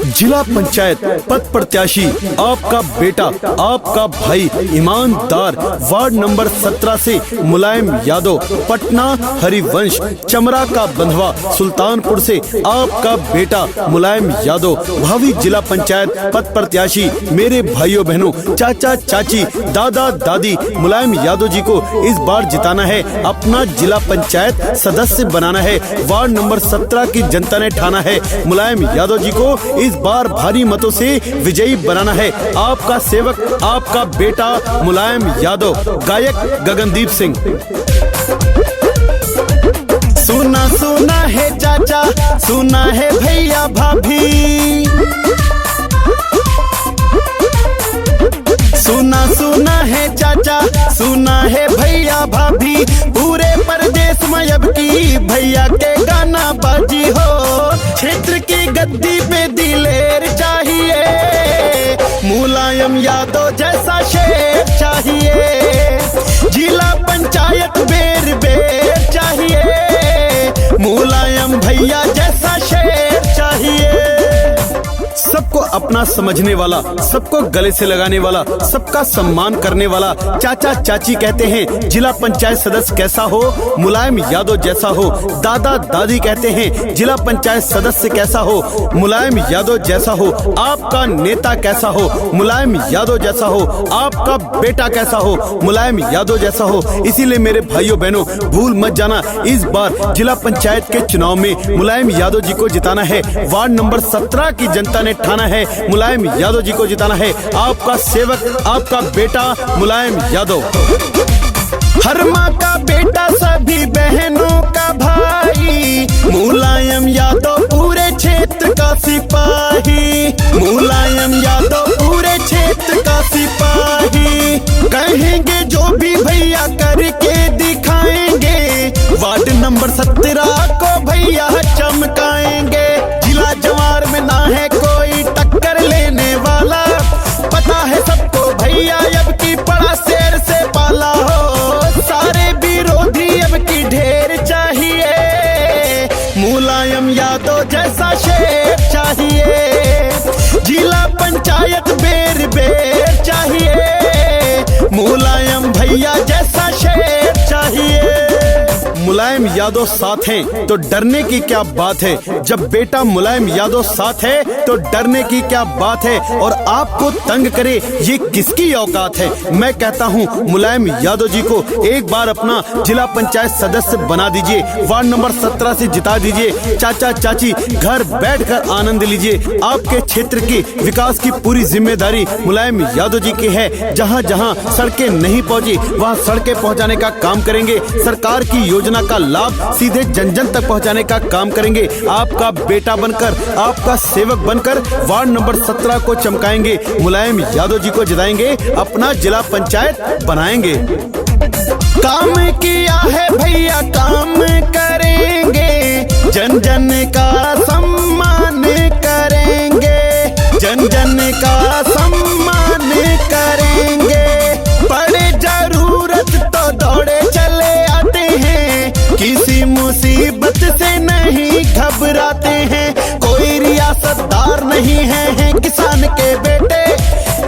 जिला पंचायत पद प्रत्याशी आपका बेटा, आपका भाई ईमानदार, वार्ड नंबर 17 से मुलायम यादव, पटना हरिवंश, चमरा का बंधवा, सुल्तानपुर से आपका बेटा मुलायम यादव, भावी जिला पंचायत पद प्रत्याशी मेरे भाइयों बहनों, चाचा चाची, दादा दादी मुलायम यादव जी को इस बार जिताना है, अपना जिला पंचायत सदस्य बनाना है। वार्ड नंबर 17 की जनता ने ठाना है मुलायम यादव जी को इस बार भारी मतों से विजयी बनाना है। आपका सेवक, आपका बेटा मुलायम यादव। गायक गगनदीप सिंह। सुना सुना है चाचा, सुना है भैया भाभी, सुना सुना है चाचा, सुना है भैया भाभी, पूरे प्रदेश में अब की भैया के गाना बाजी हो। क्षेत्र की गद्दी पे दिलेर चाहिए, मुलायम यादव जैसा शेर चाहिए, जिला पंचायत बेर बेर चाहिए, मुलायम भैया जैसा शेर चाहिए। सबको अपना समझने वाला, सबको गले से लगाने वाला, सबका सम्मान करने वाला चाचा चाची कहते हैं जिला पंचायत सदस्य कैसा हो, मुलायम यादव जैसा हो। दादा दादी कहते हैं जिला पंचायत सदस्य कैसा हो, मुलायम यादव जैसा हो। आपका नेता कैसा हो, मुलायम यादव जैसा हो। आपका बेटा कैसा हो, मुलायम यादव जैसा हो। इसीलिए मेरे भाइयों बहनों, भूल मत जाना, इस बार जिला पंचायत के चुनाव में मुलायम यादव जी को जिताना है। वार्ड नंबर 17 की जनता ने ठाना है मुलायम यादव जी को जिताना है। आपका सेवक, आपका बेटा मुलायम यादव। हर माँ का बेटा, सभी बहनों का भाई, मुलायम यादव पूरे क्षेत्र का सिपाही, मुलायम यादव पूरे क्षेत्र का सिपाही। कहेंगे जो भी भैया करके दिखाएंगे, वार्ड नंबर 17 को भैया चमकाएंगे। जिला जवार में ना है कोई टक्कर लेने वाला, पता है सबको भैया अब की पड़ा शेर से पाला हो। सारे विरोधी अब की ढेर चाहिए, मुलायम यादव जैसा शेर चाहिए, जिला पंचायत बेर बेर चाहिए, मुलायम भैया जैसा शेर चाहिए। मुलायम यादव साथ हैं तो डरने की क्या बात है, जब बेटा मुलायम यादव साथ है तो डरने की क्या बात है। और आपको तंग करे ये किसकी औकात है। मैं कहता हूँ मुलायम यादव जी को एक बार अपना जिला पंचायत सदस्य बना दीजिए, वार्ड नंबर 17 से जिता दीजिए। चाचा चाची घर बैठकर आनंद लीजिए। आपके क्षेत्र की विकास की पूरी जिम्मेदारी मुलायम यादव जी की है। जहाँ जहाँ सड़कें नहीं पहुँची वहाँ सड़कें पहुँचाने का काम करेंगे। सरकार की योजना का लाभ सीधे जन जन तक पहुंचाने का काम करेंगे। आपका बेटा बनकर, आपका सेवक बनकर वार्ड नंबर 17 को चमकाएंगे, मुलायम यादव जी को जिताएंगे, अपना जिला पंचायत बनाएंगे। काम किया है भैया, काम करेंगे, जन जन का सम्मान करेंगे, जन जन का सम्मान करेंगे। बड़े जरूरत तो दौड़े चले आते हैं, किसी मुसीबत से नहीं घबराते हैं। कोई रियासतदार नहीं है किसान के बेटे,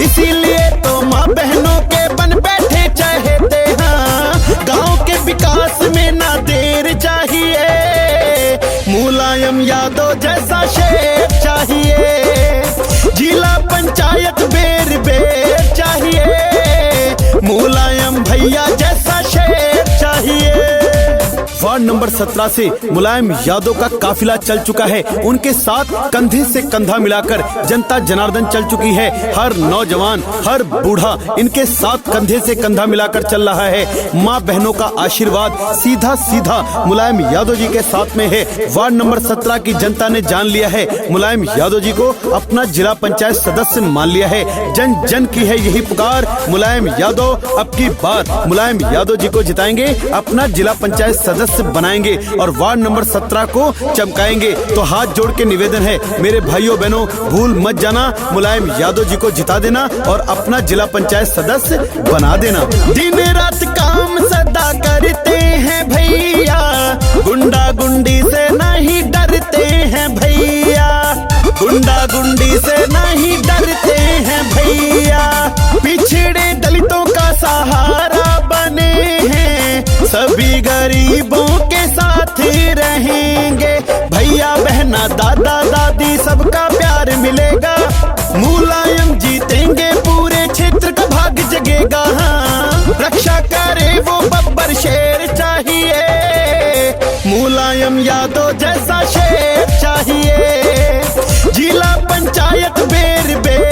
इसीलिए तो माँ बहनों के बन बैठे चहेते हैं। गांव के विकास में ना देर चाहिए, मुलायम यादव जैसा शेर चाहिए, जिला पंचायत बेर बेर चाहिए, मुलायम भैया जैसा शेर चाहिए। वार्ड नंबर 17 से मुलायम यादव का काफिला चल चुका है। उनके साथ कंधे से कंधा मिलाकर जनता जनार्दन चल चुकी है। हर नौजवान, हर बूढ़ा इनके साथ कंधे से कंधा मिलाकर चल रहा है। माँ बहनों का आशीर्वाद सीधा सीधा मुलायम यादव जी के साथ में है। वार्ड नंबर 17 की जनता ने जान लिया है, मुलायम यादव जी को अपना जिला पंचायत सदस्य मान लिया है। जन जन की है यही पुकार, मुलायम यादव अब की बार मुलायम यादव जी को जिताएंगे, अपना जिला पंचायत सदस्य बनाएंगे और वार्ड नंबर 17 को चमकाएंगे। तो हाथ जोड़ के निवेदन है मेरे भाइयों बहनों, भूल मत जाना, मुलायम यादव जी को जिता देना और अपना जिला पंचायत सदस्य बना देना। दिन रात काम सदा करते हैं भैया, गुंडा गुंडी से नहीं डरते हैं भैया, गुंडा गुंडी से नहीं डरते हैं भैया, पिछड़े दलितों का सहारा बने हैं, सभी गरीबों के साथ रहेंगे। भैया बहना दादा दादी सबका प्यार मिलेगा, मुलायम जीतेंगे, पूरे क्षेत्र का भाग जगेगा। हाँ, रक्षा करे वो बब्बर शेर चाहिए, मुलायम यादव जैसा शेर चाहिए। जिला पंचायत बेर बेर